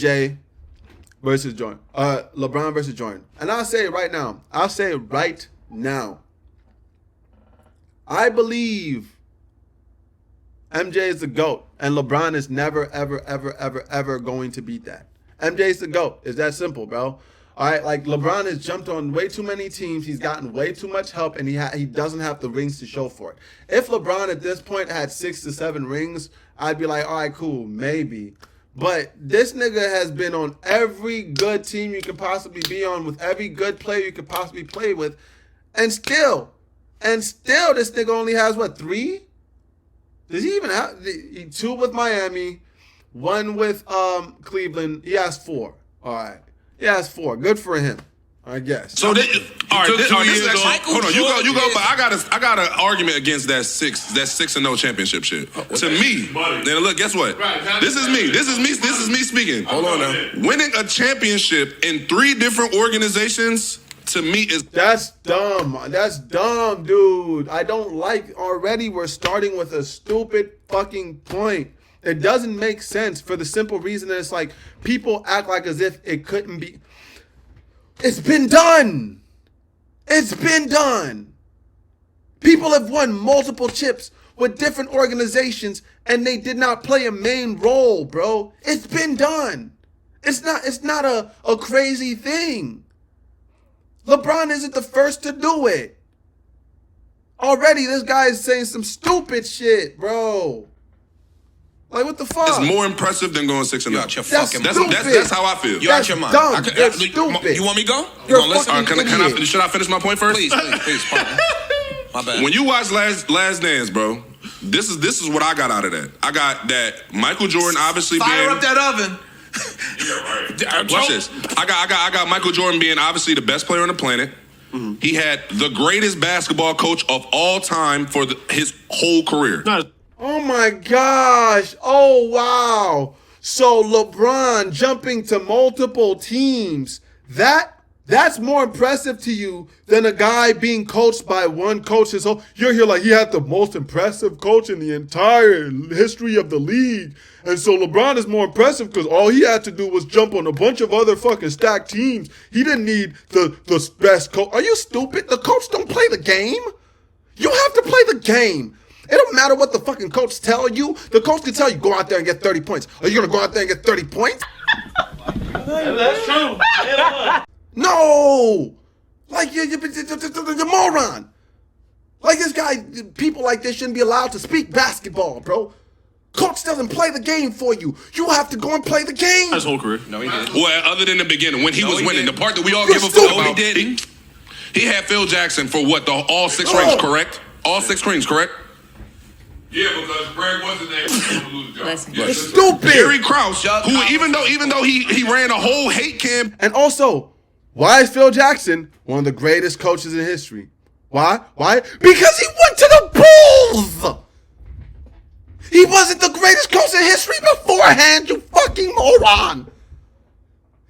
Jay versus Jordan. LeBron versus Jordan. And I'll say it right now. I believe MJ is the GOAT, and LeBron is never, ever, ever, ever, ever going to beat that. MJ is the GOAT. It's that simple, bro. All right, like LeBron has jumped on way too many teams. He's gotten way too much help, and he doesn't have the rings to show for it. If LeBron at this point had 6 to 7 rings, I'd be like, all right, cool, maybe. But this nigga has been on every good team you could possibly be on, with every good player you could possibly play with, and still this nigga only has, what, 3? Does he even have 2 with Miami, 1 with Cleveland? He has 4. All right. He has 4. Good for him, I guess. So, this is actually, hold on. You go. But I got an argument against that 6-0 championship shit. To me, then look, guess what? This is me. This is me speaking. Hold on now. Winning a championship in 3 different organizations, to me, is That's dumb. That's dumb, dude. I don't like, already we're starting with a stupid fucking point. It doesn't make sense for the simple reason that it's like people act like as if it couldn't be. It's been done. It's been done. People have won multiple chips with different organizations and they did not play a main role, bro. It's been done. It's not a crazy thing. LeBron isn't the first to do it. Already this guy is saying some stupid shit, bro. Like, what the fuck? It's more impressive than going 6-0. You out your fucking That's how I feel. You out your mind. Dumb. That's stupid. You want me to go? You're gonna listen? fucking idiot. Should I finish my point first? Please, partner. My bad. When you watch Last Dance, bro, this is what I got out of that. I got that Michael Jordan obviously Fire up that oven. Watch this. I got Michael Jordan being obviously the best player on the planet. Mm-hmm. He had the greatest basketball coach of all time for his whole career. Oh my gosh. Oh wow. So LeBron jumping to multiple teams. That's more impressive to you than a guy being coached by one coach his whole. You're here like he had the most impressive coach in the entire history of the league. And so LeBron is more impressive because all he had to do was jump on a bunch of other fucking stacked teams. He didn't need the best coach. Are you stupid? The coach don't play the game. You have to play the game. It don't matter what the fucking coach tell you. The coach can tell you, go out there and get 30 points. Are you going to go out there and get 30 points? That's true. No! Like, you're a moron. Like, this guy, people like this shouldn't be allowed to speak basketball, bro. Coach doesn't play the game for you. You have to go and play the game. His whole career. No, he didn't. Well, other than the beginning, when he was winning, didn't. the part that we all You're give a fuck stupid. about. He didn't. He had Phil Jackson for what? All 6 rings, correct? All 6 rings, correct? Yeah, because Greg wasn't there. You're stupid. Jerry Krause, who even though he ran a whole hate camp. And also, why is Phil Jackson one of the greatest coaches in history? Why? Because he went to the Bulls! He wasn't the greatest coach in history beforehand, you fucking moron!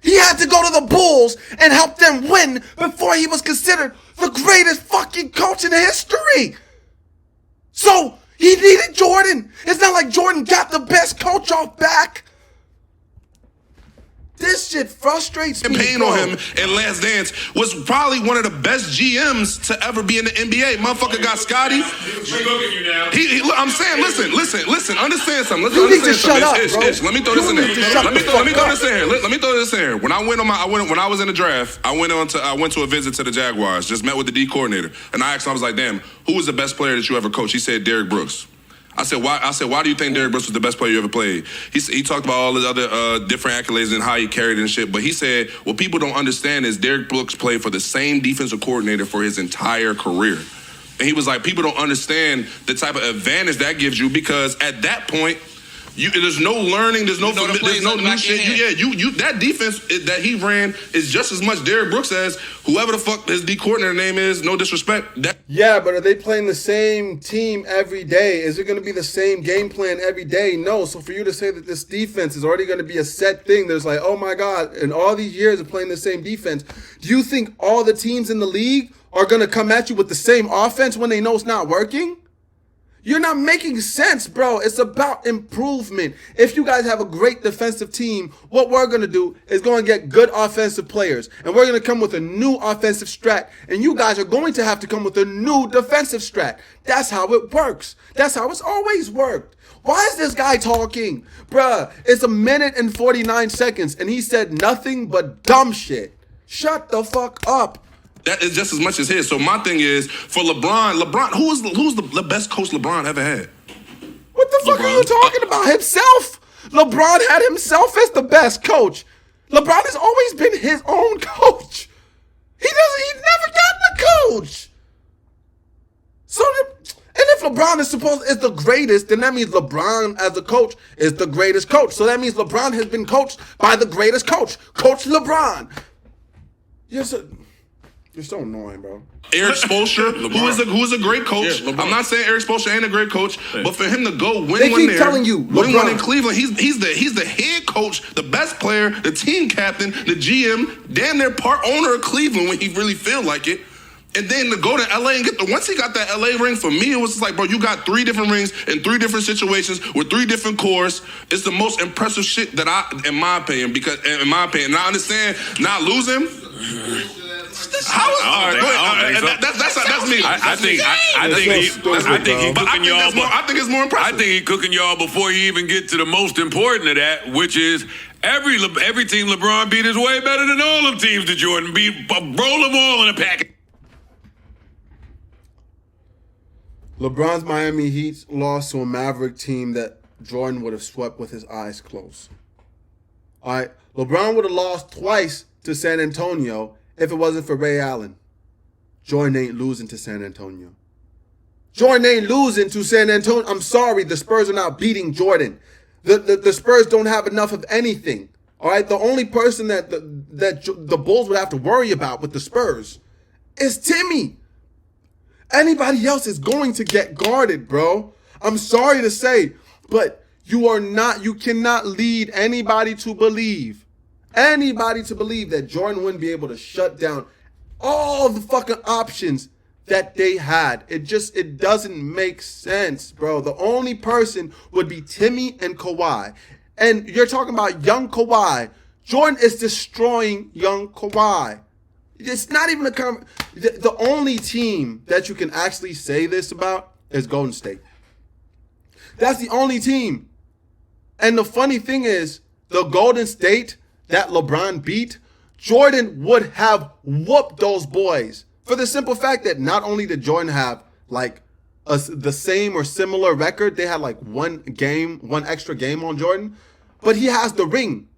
He had to go to the Bulls and help them win before he was considered the greatest fucking coach in history! So, he needed Jordan. It's not like Jordan got the best coach off back. This shit frustrates me. Campaign on him in Last Dance was probably one of the best GMs to ever be in the NBA. Motherfucker got Scotty. I'm saying, listen. Understand something. You need to shut up, bro. Let me throw this in there. Let me throw this in here. Let me throw this in here. When I was in the draft, I went to a visit to the Jaguars. Just met with the D coordinator, and I asked him, I was like, "Damn, who was the best player that you ever coached?" He said, "Derrick Brooks." I said, why do you think Derrick Brooks was the best player you ever played? He talked about all his other different accolades and how he carried and shit, but he said, what people don't understand is Derrick Brooks played for the same defensive coordinator for his entire career. And he was like, people don't understand the type of advantage that gives you because at that point, there's no learning, there's no new shit. That defense that he ran is just as much Derrick Brooks as whoever the fuck his D coordinator name is. No disrespect. Yeah, but are they playing the same team every day? Is it going to be the same game plan every day? No. So for you to say that this defense is already going to be a set thing, there's like, oh my God, in all these years of playing the same defense, do you think all the teams in the league are going to come at you with the same offense when they know it's not working? You're not making sense, bro. It's about improvement. If you guys have a great defensive team, what we're going to do is going to get good offensive players. And we're going to come with a new offensive strat. And you guys are going to have to come with a new defensive strat. That's how it works. That's how it's always worked. Why is this guy talking? Bruh, it's 1 minute and 49 seconds. And he said nothing but dumb shit. Shut the fuck up. That is just as much as his. So my thing is, for LeBron, who's the best coach LeBron ever had? What the fuck are you talking about? Himself? LeBron had himself as the best coach. LeBron has always been his own coach. He's never gotten a coach. So, and if LeBron is the greatest, then that means LeBron as a coach is the greatest coach. So that means LeBron has been coached by the greatest coach, Coach LeBron. You're so annoying, bro. Eric Spoelstra, who is a great coach. Yeah, I'm not saying Eric Spoelstra ain't a great coach, but for him to go win one there, telling you, win one in Cleveland, he's the head coach, the best player, the team captain, the GM, damn near part owner of Cleveland when he really feel like it. And then to go to LA and once he got that LA ring, for me, it was just like, bro, you got 3 different rings in 3 different situations with 3 different cores. It's the most impressive shit that in my opinion, and I understand not losing. That's me. I think it's more impressive. I think he's cooking y'all before you even get to the most important of that, which is every team LeBron beat is way better than all them teams that Jordan beat. Roll them all in a package. LeBron's Miami Heat lost to a Maverick team that Jordan would have swept with his eyes closed. All right, LeBron would have lost twice to San Antonio if it wasn't for Ray Allen. Jordan ain't losing to San Antonio. Jordan ain't losing to San Antonio. I'm sorry, the Spurs are not beating Jordan. The Spurs don't have enough of anything. All right, the only person that the Bulls would have to worry about with the Spurs is Timmy. Anybody else is going to get guarded, bro. I'm sorry to say, but you cannot lead anybody to believe that Jordan wouldn't be able to shut down all the fucking options that they had. It doesn't make sense, bro. The only person would be Timmy and Kawhi. And you're talking about young Kawhi. Jordan is destroying young Kawhi. It's not even the only team that you can actually say this about is Golden State. That's the only team. And the funny thing is, the Golden State that LeBron beat, Jordan would have whooped those boys for the simple fact that not only did Jordan have like the same or similar record, they had like one extra game on Jordan, but he has the ring.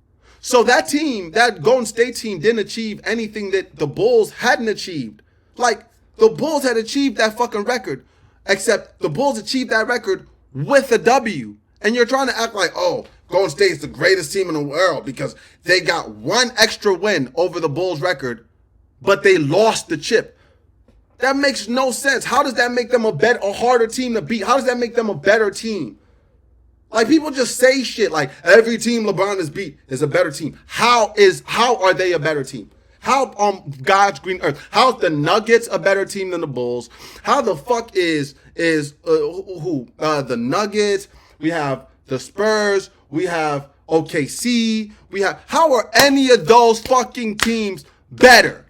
So that team, that Golden State team, didn't achieve anything that the Bulls hadn't achieved. Like, the Bulls had achieved that fucking record, except the Bulls achieved that record with a W. And you're trying to act like, oh, Golden State's the greatest team in the world because they got one extra win over the Bulls record, but they lost the chip. That makes no sense. How does that make them a harder team to beat? How does that make them a better team? Like, people just say shit like every team LeBron has beat is a better team. How are they a better team? How on God's green earth? How's the Nuggets a better team than the Bulls? How the fuck is the Nuggets? We have the Spurs. We have OKC. How are any of those fucking teams better?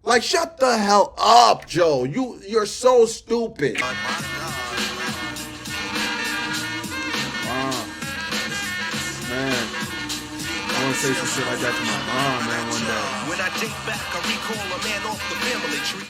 Like, shut the hell up, Joe. You're so stupid. I want to say some shit like that to my mom, man, one day. When I think back, I recall a man off the family tree.